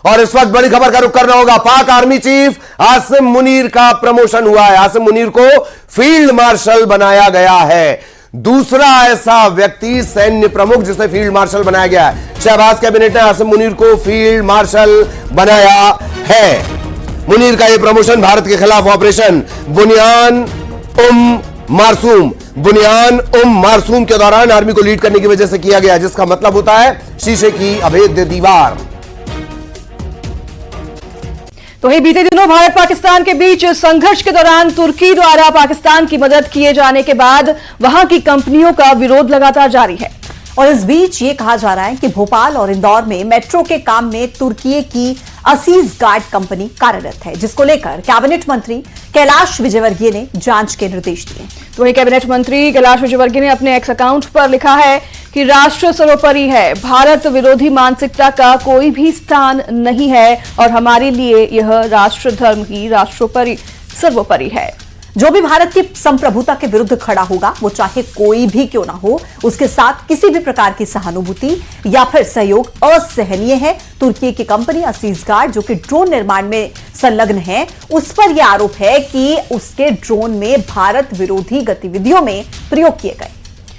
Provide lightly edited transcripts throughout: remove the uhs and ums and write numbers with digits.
और इस वक्त बड़ी खबर का रुख करना होगा। पाक आर्मी चीफ आसिम मुनीर का प्रमोशन हुआ है। आसिम मुनीर को फील्ड मार्शल बनाया गया है। दूसरा ऐसा व्यक्ति सैन्य प्रमुख जिसे फील्ड मार्शल बनाया गया है। शहबाज कैबिनेट ने आसिम मुनीर को फील्ड मार्शल बनाया है। मुनीर का यह प्रमोशन भारत के खिलाफ ऑपरेशन बुनियान मारसूम के दौरान आर्मी को लीड करने की वजह से किया गया, जिसका मतलब होता है शीशे की अभेद्य दीवार। तो ही बीते दिनों भारत पाकिस्तान के बीच संघर्ष के दौरान तुर्की द्वारा पाकिस्तान की मदद किए जाने के बाद वहां की कंपनियों का विरोध लगातार जारी है। और इस बीच ये कहा जा रहा है कि भोपाल और इंदौर में मेट्रो के काम में तुर्की की असीज गार्ड कंपनी कार्यरत है, जिसको लेकर कैबिनेट मंत्री कैलाश विजयवर्गीय ने जांच के निर्देश दिए। तो वहीं कैबिनेट मंत्री कैलाश विजयवर्गीय ने अपने एक्स अकाउंट पर लिखा है कि राष्ट्र सर्वोपरि है, भारत विरोधी मानसिकता का कोई भी स्थान नहीं है और हमारे लिए यह राष्ट्र धर्म की राष्ट्रोपरि सर्वोपरि है। जो भी भारत की संप्रभुता के विरुद्ध खड़ा होगा, वो चाहे कोई भी क्यों ना हो, उसके साथ किसी भी प्रकार की सहानुभूति या फिर सहयोग असहनीय है। तुर्की की कंपनी असीज गार्ड, जो कि ड्रोन निर्माण में संलग्न है, उस पर यह आरोप है कि उसके ड्रोन में भारत विरोधी गतिविधियों में प्रयोग किए गए।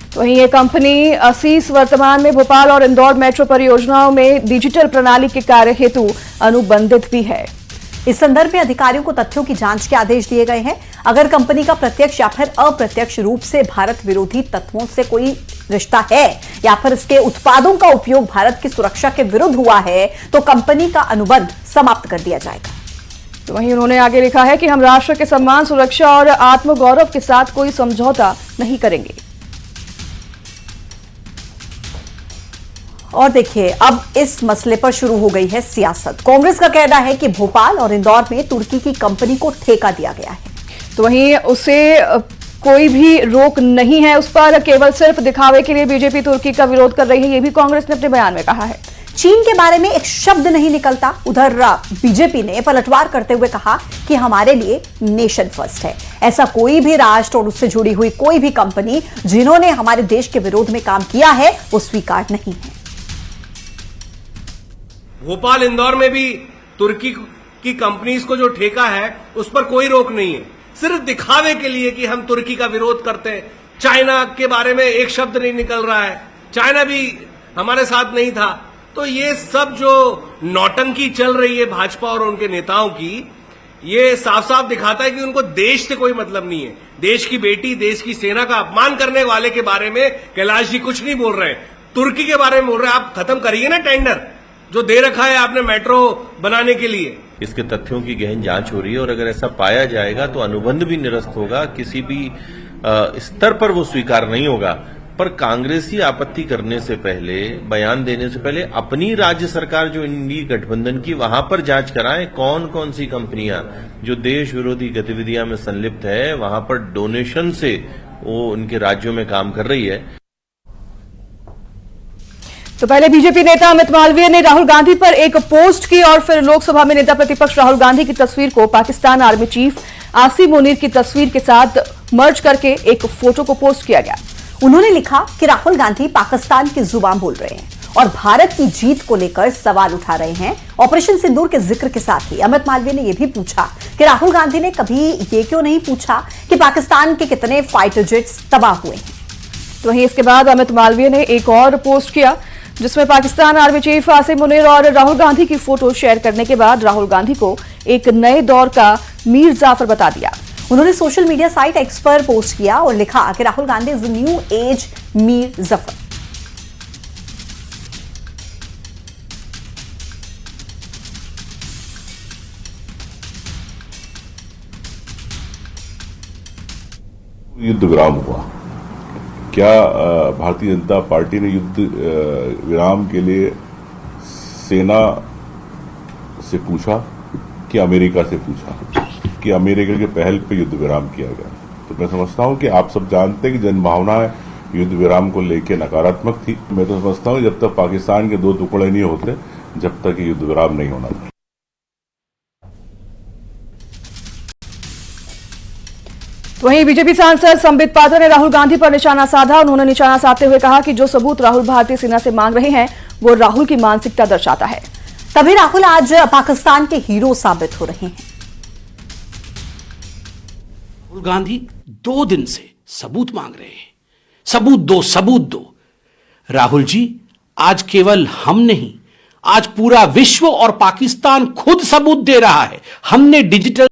तो वहीं ये कंपनी असीस वर्तमान में भोपाल और इंदौर मेट्रो परियोजनाओं में डिजिटल प्रणाली के कार्य हेतु अनुबंधित भी है। इस संदर्भ में अधिकारियों को तथ्यों की जांच के आदेश दिए गए हैं। अगर कंपनी का प्रत्यक्ष या फिर अप्रत्यक्ष रूप से भारत विरोधी तत्वों से कोई रिश्ता है या फिर इसके उत्पादों का उपयोग भारत की सुरक्षा के विरुद्ध हुआ है, तो कंपनी का अनुबंध समाप्त कर दिया जाएगा। तो वहीं उन्होंने आगे लिखा है कि हम राष्ट्र के सम्मान, सुरक्षा और आत्मगौरव के साथ कोई समझौता नहीं करेंगे। और देखिए, अब इस मसले पर शुरू हो गई है सियासत। कांग्रेस का कहना है कि भोपाल और इंदौर में तुर्की की कंपनी को ठेका दिया गया है, तो वहीं उसे कोई भी रोक नहीं है, उस पर केवल सिर्फ दिखावे के लिए बीजेपी तुर्की का विरोध कर रही है, ये भी कांग्रेस ने अपने बयान में कहा है। चीन के बारे में एक शब्द नहीं निकलता। उधर बीजेपी ने पलटवार करते हुए कहा कि हमारे लिए नेशन फर्स्ट है। ऐसा कोई भी राष्ट्र और उससे जुड़ी हुई कोई भी कंपनी जिन्होंने हमारे देश के विरोध में काम किया है, वो स्वीकार नहीं है। भोपाल इंदौर में भी तुर्की की कंपनीज को जो ठेका है, उस पर कोई रोक नहीं है। सिर्फ दिखावे के लिए कि हम तुर्की का विरोध करते हैं। चाइना के बारे में एक शब्द नहीं निकल रहा है, चाइना भी हमारे साथ नहीं था। तो ये सब जो नौटंकी चल रही है भाजपा और उनके नेताओं की, ये साफ साफ दिखाता है कि उनको देश से कोई मतलब नहीं है। देश की बेटी, देश की सेना का अपमान करने वाले के बारे में कैलाश जी कुछ नहीं बोल रहे हैं, तुर्की के बारे में बोल रहे हैं। आप खत्म करिए ना टेंडर जो दे रखा है आपने मेट्रो बनाने के लिए। इसके तथ्यों की गहन जांच हो रही है और अगर ऐसा पाया जाएगा तो अनुबंध भी निरस्त होगा, किसी भी स्तर पर वो स्वीकार नहीं होगा। पर कांग्रेसी आपत्ति करने से पहले, बयान देने से पहले अपनी राज्य सरकार जो इंडी गठबंधन की, वहां पर जांच कराएं कौन कौन सी कंपनियां जो देश विरोधी गतिविधियां में संलिप्त है, वहां पर डोनेशन से वो उनके राज्यों में काम कर रही है। तो पहले बीजेपी नेता अमित मालवीय ने राहुल गांधी पर एक पोस्ट की और फिर लोकसभा में नेता प्रतिपक्ष राहुल गांधी की तस्वीर को पाकिस्तान आर्मी चीफ आसिम मुनीर की तस्वीर के साथ मर्ज करके एक फोटो को पोस्ट किया गया। उन्होंने लिखा कि राहुल गांधी पाकिस्तान की जुबान बोल रहे हैं और भारत की जीत को लेकर सवाल उठा रहे हैं। ऑपरेशन सिंदूर के जिक्र के साथ ही अमित मालवीय ने यह भी पूछा कि राहुल गांधी ने कभी ये क्यों नहीं पूछा कि पाकिस्तान के कितने फाइटर जेट्स तबाह हुए हैं। तो वहीं इसके बाद अमित मालवीय ने एक और पोस्ट किया जिसमें पाकिस्तान आर्मी चीफ आसिम मुनीर और राहुल गांधी की फोटो शेयर करने के बाद राहुल गांधी को एक नए दौर का मीर जाफर बता दिया। उन्होंने सोशल मीडिया साइट एक्स पर पोस्ट किया और लिखा कि Rahul Gandhi is new age Mir Zafar. युद्ध विराम हुआ, क्या भारतीय जनता पार्टी ने युद्ध विराम के लिए सेना से पूछा कि अमेरिका से पूछा कि अमेरिका के पहल पे युद्ध विराम किया गया? तो मैं समझता हूं कि आप सब जानते हैं कि जनभावनाएं युद्ध विराम को लेकर नकारात्मक थी। मैं तो समझता हूं जब तक पाकिस्तान के दो टुकड़े नहीं होते, जब तक युद्ध विराम नहीं होना था। वहीं बीजेपी सांसद संबित पात्रा ने राहुल गांधी पर निशाना साधा। उन्होंने निशाना साधते हुए कहा कि जो सबूत राहुल भारतीय सेना से मांग रहे हैं वो राहुल की मानसिकता दर्शाता है। तभी राहुल आज पाकिस्तान के हीरो साबित हो रहे हैं। राहुल गांधी 2 दिन से सबूत मांग रहे हैं, सबूत दो, सबूत दो। राहुल जी, आज केवल हम नहीं, आज पूरा विश्व और पाकिस्तान खुद सबूत दे रहा है। हमने डिजिटल